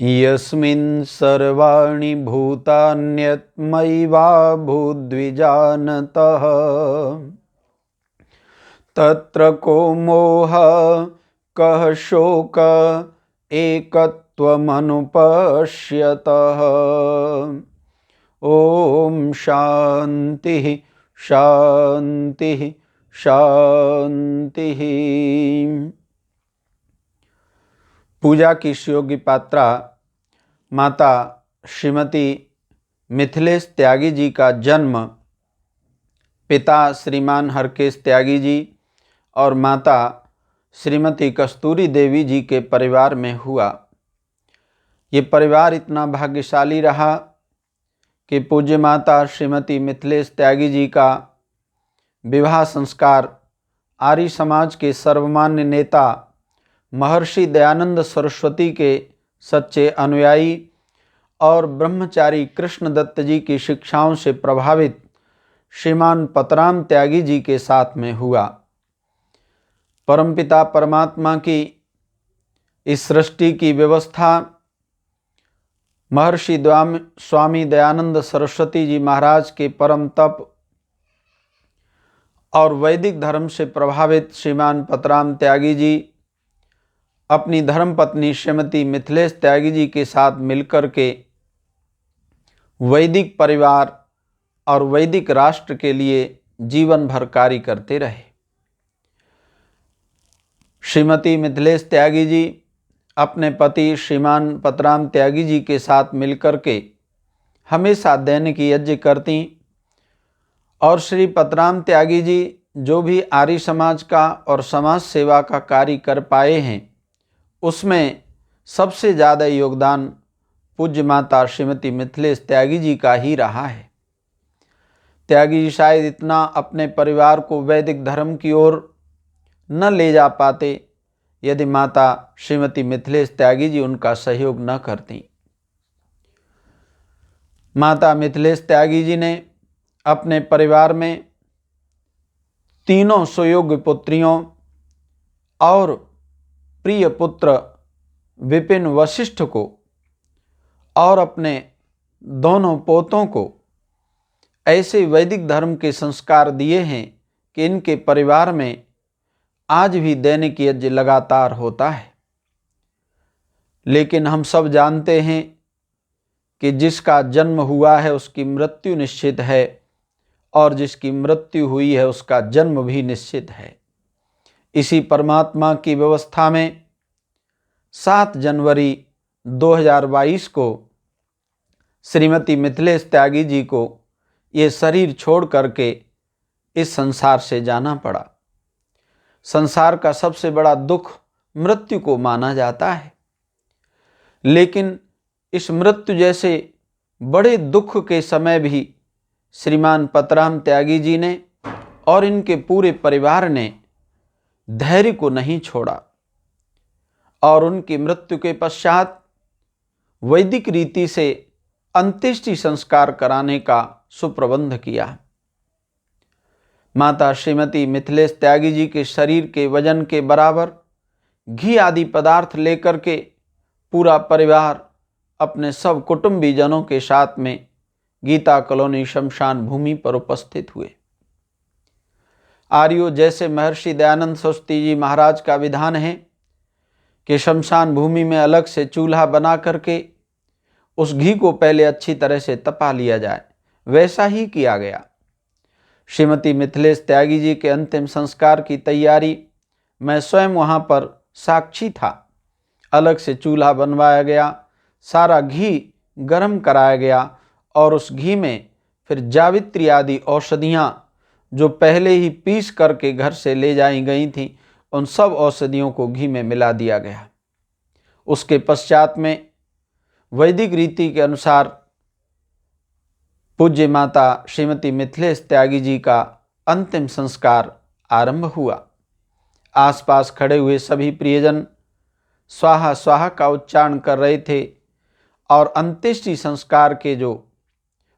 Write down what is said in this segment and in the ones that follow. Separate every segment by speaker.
Speaker 1: यस्मिन् सर्वाणि भूतान्यत्मैवाभूद्विजानतः तत्र को मोहः कः शोक एकत्वमनुपश्यतः। ओम शांति शांति शांति। पूजा की सुयोग्य पात्रा माता श्रीमती मिथिलेश त्यागी जी का जन्म पिता श्रीमान हरकेश त्यागी जी और माता श्रीमती कस्तूरी देवी जी के परिवार में हुआ। ये परिवार इतना भाग्यशाली रहा कि पूज्य माता श्रीमती मिथिलेश त्यागी जी का विवाह संस्कार आर्य समाज के सर्वमान्य नेता महर्षि दयानंद सरस्वती के सच्चे अनुयायी और ब्रह्मचारी कृष्णदत्त जी की शिक्षाओं से प्रभावित श्रीमान पतराम त्यागी जी के साथ में हुआ। परमपिता परमात्मा की इस सृष्टि की व्यवस्था महर्षि स्वामी दयानंद सरस्वती जी महाराज के परम तप और वैदिक धर्म से प्रभावित श्रीमान पतराम त्यागी जी अपनी धर्मपत्नी श्रीमती मिथिलेश त्यागी जी के साथ मिलकर के वैदिक परिवार और वैदिक राष्ट्र के लिए जीवन भर कार्य करते रहे। श्रीमती मिथिलेश त्यागी जी अपने पति श्रीमान पतराम त्यागी जी के साथ मिलकर के हमेशा दैनिक यज्ञ करती और श्री पतराम त्यागी जी जो भी आर्य समाज का और समाज सेवा का कार्य कर पाए हैं उसमें सबसे ज़्यादा योगदान पूज्य माता श्रीमती मिथिलेश त्यागी जी का ही रहा है। त्यागी जी शायद इतना अपने परिवार को वैदिक धर्म की ओर न ले जा पाते यदि माता श्रीमती मिथिलेश त्यागी जी उनका सहयोग न करती। माता मिथिलेश त्यागी जी ने अपने परिवार में तीनों सुयोग्य पुत्रियों और प्रिय पुत्र विपिन वशिष्ठ को और अपने दोनों पोतों को ऐसे वैदिक धर्म के संस्कार दिए हैं कि इनके परिवार में आज भी दैनिक यज्ञ लगातार होता है। लेकिन हम सब जानते हैं कि जिसका जन्म हुआ है उसकी मृत्यु निश्चित है और जिसकी मृत्यु हुई है उसका जन्म भी निश्चित है। इसी परमात्मा की व्यवस्था में 7 जनवरी 2022 को श्रीमती मिथिलेश त्यागी जी को ये शरीर छोड़ करके इस संसार से जाना पड़ा। संसार का सबसे बड़ा दुख मृत्यु को माना जाता है, लेकिन इस मृत्यु जैसे बड़े दुख के समय भी श्रीमान पतराम त्यागी जी ने और इनके पूरे परिवार ने धैर्य को नहीं छोड़ा और उनकी मृत्यु के पश्चात वैदिक रीति से अंत्येष्टि संस्कार कराने का सुप्रबंध किया। माता श्रीमती मिथिलेश त्यागी जी के शरीर के वजन के बराबर घी आदि पदार्थ लेकर के पूरा परिवार अपने सब कुटुंबीजनों के साथ में गीता कॉलोनी शमशान भूमि पर उपस्थित हुए। आर्यों जैसे महर्षि दयानंद सरस्वती जी महाराज का विधान है कि शमशान भूमि में अलग से चूल्हा बना करके उस घी को पहले अच्छी तरह से तपा लिया जाए, वैसा ही किया गया। श्रीमती मिथिलेश त्यागी जी के अंतिम संस्कार की तैयारी मैं स्वयं वहाँ पर साक्षी था। अलग से चूल्हा बनवाया गया, सारा घी गर्म कराया गया और उस घी में फिर जावित्री आदि औषधियाँ जो पहले ही पीस करके घर से ले जाई गई थीं उन सब औषधियों को घी में मिला दिया गया। उसके पश्चात में वैदिक रीति के अनुसार पूज्य माता श्रीमती मिथिलेश त्यागी जी का अंतिम संस्कार आरंभ हुआ। आसपास खड़े हुए सभी प्रियजन स्वाहा स्वाहा का उच्चारण कर रहे थे और अंत्येष्टि संस्कार के जो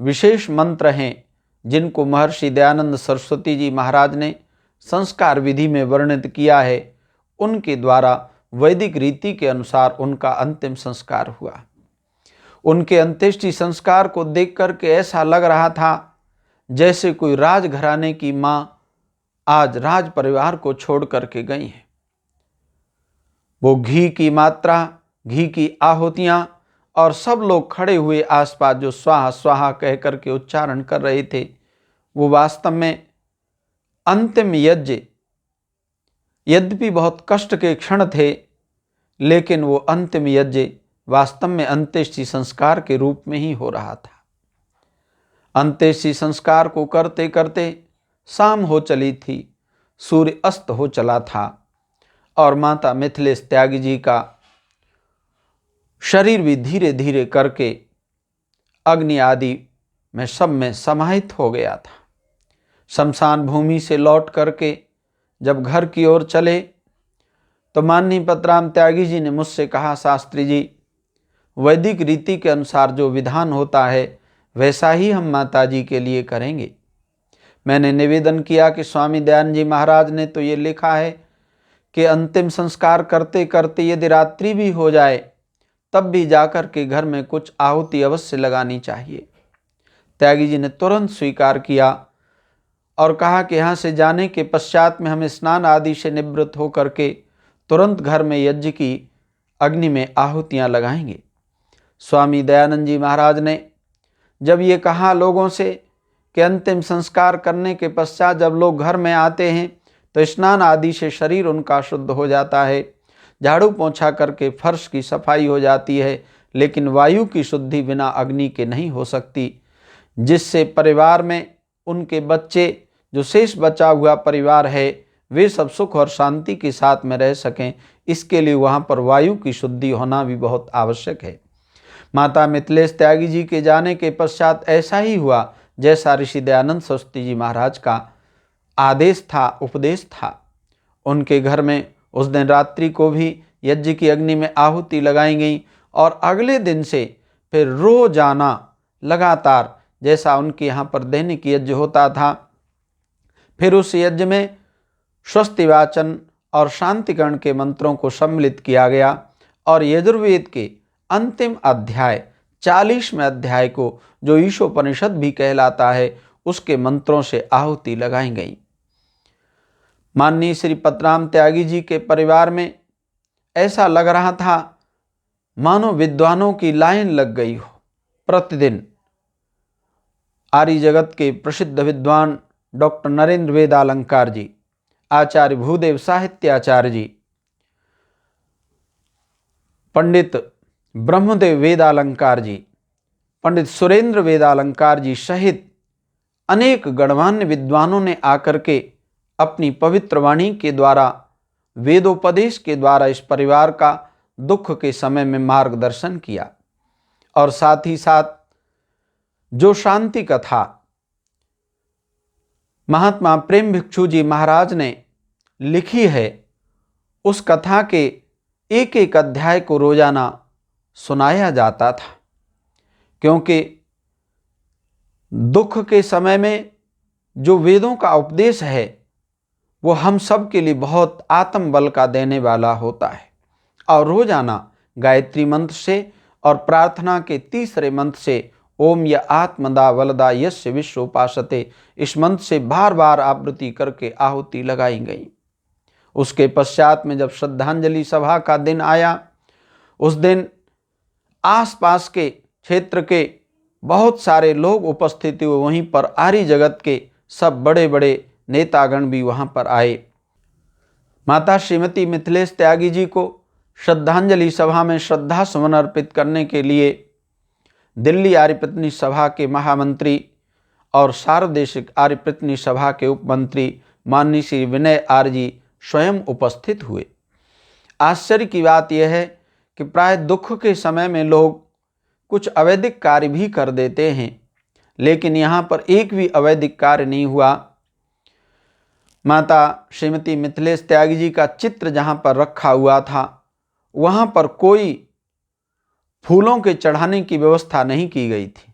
Speaker 1: विशेष मंत्र हैं जिनको महर्षि दयानंद सरस्वती जी महाराज ने संस्कार विधि में वर्णित किया है उनके द्वारा वैदिक रीति के अनुसार उनका अंतिम संस्कार हुआ। उनके अंत्येष्टि संस्कार को देख करके ऐसा लग रहा था जैसे कोई राजघराने की मां आज राज परिवार को छोड़ करके गई हैं। वो घी की मात्रा, घी की आहुतियां और सब लोग खड़े हुए आसपास जो स्वाहा स्वाहा कह करके उच्चारण कर रहे थे, वो वास्तव में अंतिम यज्ञ, यद्यपि बहुत कष्ट के क्षण थे, लेकिन वो अंतिम यज्ञ वास्तव में अंत्येष्टि संस्कार के रूप में ही हो रहा था। अंत्येष्टि संस्कार को करते करते शाम हो चली थी, सूर्य अस्त हो चला था और माता मिथिलेश त्यागी जी का शरीर भी धीरे धीरे करके अग्नि आदि में सब में समाहित हो गया था। शमशान भूमि से लौट करके जब घर की ओर चले तो माननीय पतराम त्यागी जी ने मुझसे कहा, शास्त्री जी, वैदिक रीति के अनुसार जो विधान होता है वैसा ही हम माता जी के लिए करेंगे। मैंने निवेदन किया कि स्वामी दयानंद जी महाराज ने तो ये लिखा है कि अंतिम संस्कार करते करते यदि रात्रि भी हो जाए तब भी जाकर के घर में कुछ आहुति अवश्य लगानी चाहिए। त्यागी जी ने तुरंत स्वीकार किया और कहा कि यहाँ से जाने के पश्चात में हम स्नान आदि से निवृत्त होकर के तुरंत घर में यज्ञ की अग्नि में आहुतियाँ लगाएंगे। स्वामी दयानंद जी महाराज ने जब ये कहा लोगों से कि अंतिम संस्कार करने के पश्चात जब लोग घर में आते हैं तो स्नान आदि से शरीर उनका शुद्ध हो जाता है, झाड़ू पोंछा करके फर्श की सफाई हो जाती है, लेकिन वायु की शुद्धि बिना अग्नि के नहीं हो सकती, जिससे परिवार में उनके बच्चे, जो शेष बचा हुआ परिवार है, वे सब सुख और शांति के साथ में रह सकें। इसके लिए वहाँ पर वायु की शुद्धि होना भी बहुत आवश्यक है। माता मिथिलेश त्यागी जी के जाने के पश्चात ऐसा ही हुआ जैसा ऋषि दयानंद सरस्वती जी महाराज का आदेश था, उपदेश था। उनके घर में उस दिन रात्रि को भी यज्ञ की अग्नि में आहुति लगाई गई और अगले दिन से फिर रोजाना लगातार जैसा उनके यहाँ पर दैनिक यज्ञ होता था, फिर उस यज्ञ में स्वस्ति वाचन और शांतिकरण के मंत्रों को सम्मिलित किया गया और यजुर्वेद के अंतिम अध्याय 40वें अध्याय को, जो ईशोपनिषद भी कहलाता है, उसके मंत्रों से आहुति लगाई गई। माननीय श्री पतराम त्यागी जी के परिवार में ऐसा लग रहा था मानो विद्वानों की लाइन लग गई हो। प्रतिदिन आर्य जगत के प्रसिद्ध विद्वान डॉक्टर नरेंद्र वेदालंकार जी, आचार्य भूदेव साहित्याचार्य जी, पंडित ब्रह्मदेव वेदालंकार जी, पंडित सुरेंद्र वेदालंकार जी सहित अनेक गणमान्य विद्वानों ने आकर के अपनी पवित्र वाणी के द्वारा, वेदोपदेश के द्वारा इस परिवार का दुख के समय में मार्गदर्शन किया। और साथ ही साथ जो शांति कथा महात्मा प्रेम भिक्षु जी महाराज ने लिखी है, उस कथा के एक एक अध्याय को रोजाना सुनाया जाता था, क्योंकि दुख के समय में जो वेदों का उपदेश है वो हम सब के लिए बहुत आत्मबल का देने वाला होता है। और रोजाना गायत्री मंत्र से और प्रार्थना के तीसरे मंत्र से ओम य आत्मदा वलदा यस्य विश्व उपासते, इस मंत्र से बार बार आवृत्ति करके आहुति लगाई गई। उसके पश्चात में जब श्रद्धांजलि सभा का दिन आया, उस दिन आसपास के क्षेत्र के बहुत सारे लोग उपस्थित हुए। वहीं पर आर्य जगत के सब बड़े बड़े नेतागण भी वहां पर आए। माता श्रीमती मिथिलेश त्यागी जी को श्रद्धांजलि सभा में श्रद्धा सुमन अर्पित करने के लिए दिल्ली आर्यपत्नी सभा के महामंत्री और सार्वदेशिक आर्यपत्नी सभा के उपमंत्री माननीय श्री विनय आर्य जी स्वयं उपस्थित हुए। आश्चर्य की बात यह है कि प्राय दुख के समय में लोग कुछ अवैधिक कार्य भी कर देते हैं, लेकिन यहाँ पर एक भी अवैधिक कार्य नहीं हुआ। माता श्रीमती मिथिलेश त्यागी जी का चित्र जहाँ पर रखा हुआ था, वहाँ पर कोई फूलों के चढ़ाने की व्यवस्था नहीं की गई थी,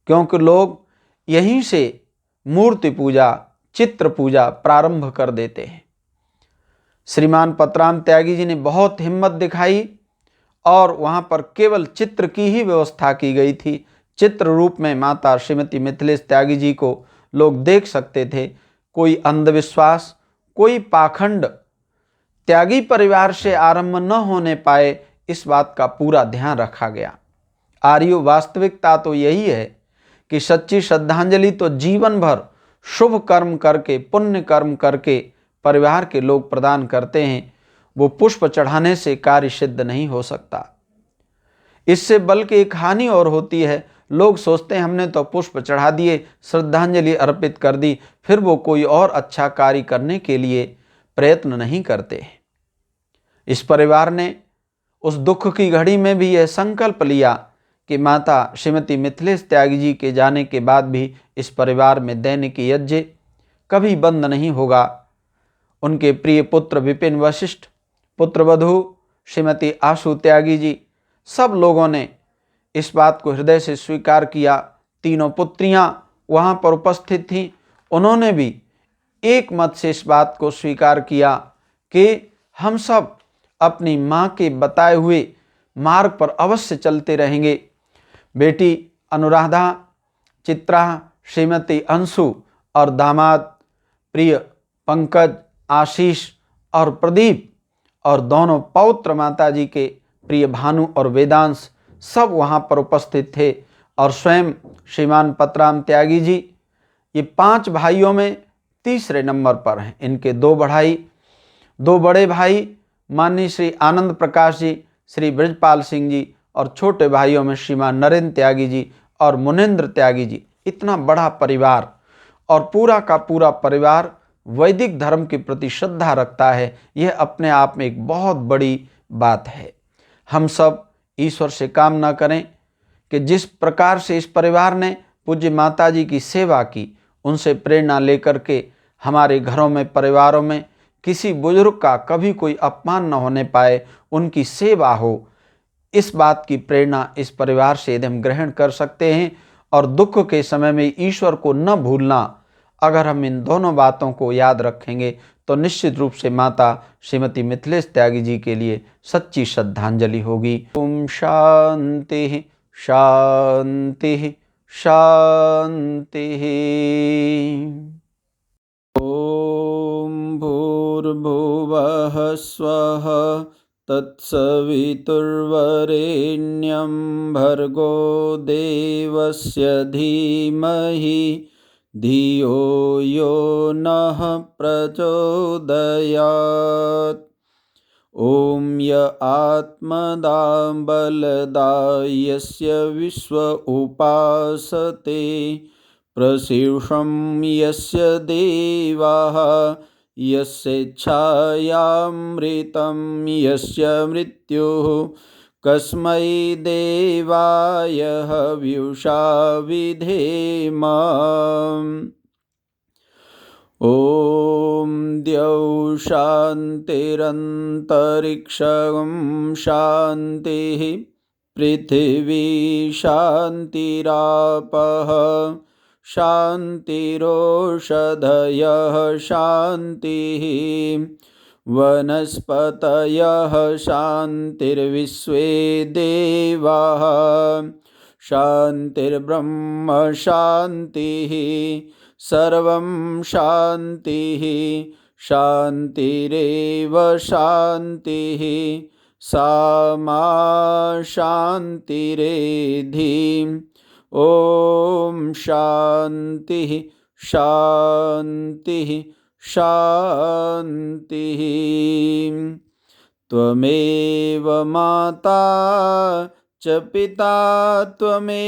Speaker 1: क्योंकि लोग यहीं से मूर्ति पूजा, चित्र पूजा प्रारंभ कर देते हैं। श्रीमान पतराम त्यागी जी ने बहुत हिम्मत दिखाई और वहाँ पर केवल चित्र की ही व्यवस्था की गई थी। चित्र रूप में माता श्रीमती मिथिलेश त्यागी जी को लोग देख सकते थे। कोई अंधविश्वास, कोई पाखंड त्यागी परिवार से आरंभ न होने पाए, इस बात का पूरा ध्यान रखा गया। आर्यो वास्तविकता तो यही है कि सच्ची श्रद्धांजलि तो जीवन भर शुभ कर्म करके, पुण्य कर्म करके परिवार के लोग प्रदान करते हैं। वो पुष्प चढ़ाने से कार्य सिद्ध नहीं हो सकता। इससे बल्कि एक हानि और होती है। लोग सोचते हैं हमने तो पुष्प चढ़ा दिए, श्रद्धांजलि अर्पित कर दी, फिर वो कोई और अच्छा कार्य करने के लिए प्रयत्न नहीं करते। इस परिवार ने उस दुख की घड़ी में भी यह संकल्प लिया कि माता श्रीमती मिथिलेश त्यागी जी के जाने के बाद भी इस परिवार में दैनिक यज्ञ कभी बंद नहीं होगा। उनके प्रिय पुत्र विपिन वशिष्ठ, पुत्रवधू श्रीमती आशु त्यागी जी, सब लोगों ने इस बात को हृदय से स्वीकार किया। तीनों पुत्रियां वहां पर उपस्थित थीं, उन्होंने भी एक मत से इस बात को स्वीकार किया कि हम सब अपनी माँ के बताए हुए मार्ग पर अवश्य चलते रहेंगे। बेटी अनुराधा, चित्रा, श्रीमती अंशु और दामाद प्रिय पंकज, आशीष और प्रदीप और दोनों पौत्र माता जी के प्रिय भानु और वेदांश सब वहाँ पर उपस्थित थे। और स्वयं श्रीमान पतराम त्यागी जी ये 5 भाइयों में तीसरे नंबर पर हैं। इनके 2 बड़े भाई माननीय श्री आनंद प्रकाश जी, श्री ब्रजपाल सिंह जी और छोटे भाइयों में श्रीमान नरेंद्र त्यागी जी और मुनेन्द्र त्यागी जी। इतना बड़ा परिवार और पूरा का पूरा परिवार वैदिक धर्म के प्रति श्रद्धा रखता है। यह अपने आप में एक बहुत बड़ी बात है। हम सब ईश्वर से कामना करें कि जिस प्रकार से इस परिवार ने पूज्य माता जी की सेवा की, उनसे प्रेरणा लेकर के हमारे घरों में, परिवारों में किसी बुजुर्ग का कभी कोई अपमान न होने पाए, उनकी सेवा हो, इस बात की प्रेरणा इस परिवार से यदि हम ग्रहण कर सकते हैं। और दुख के समय में ईश्वर को न भूलना, अगर हम इन दोनों बातों को याद रखेंगे तो निश्चित रूप से माता श्रीमती मिथिलेश त्यागी जी के लिए सच्ची श्रद्धांजलि होगी। ओम शांति शांति शांति। ओम भूर्भुवः स्वः तत्सवितुर्वरेण्यं भर्गो देवस्य धीमहि धियो यो नः प्रचोदयात्। ओम य आत्मदा बलदा यस्य विश्व उपासते प्रशीर्षं यस्य देवाः यस्येच्छायामृतं यस्य मृत्युः कस्मै देवाय हव्युषा विधेम। ओम द्यौः शान्तिरन्तरिक्षं शान्तिः पृथिवी शान्तिरापः शान्तिरोषधयः शान्तिः वनस्पतयः शान्तिर्विश्वे देवाः शान्तिर्ब्रह्म शान्तिः सर्वं शान्तिः शान्तिरेव शान्तिः सा मा शान्तिरेधि। ओम शान्तिः शान्तिः शान्तिः। त्वमेव माता च पिता त्वमेव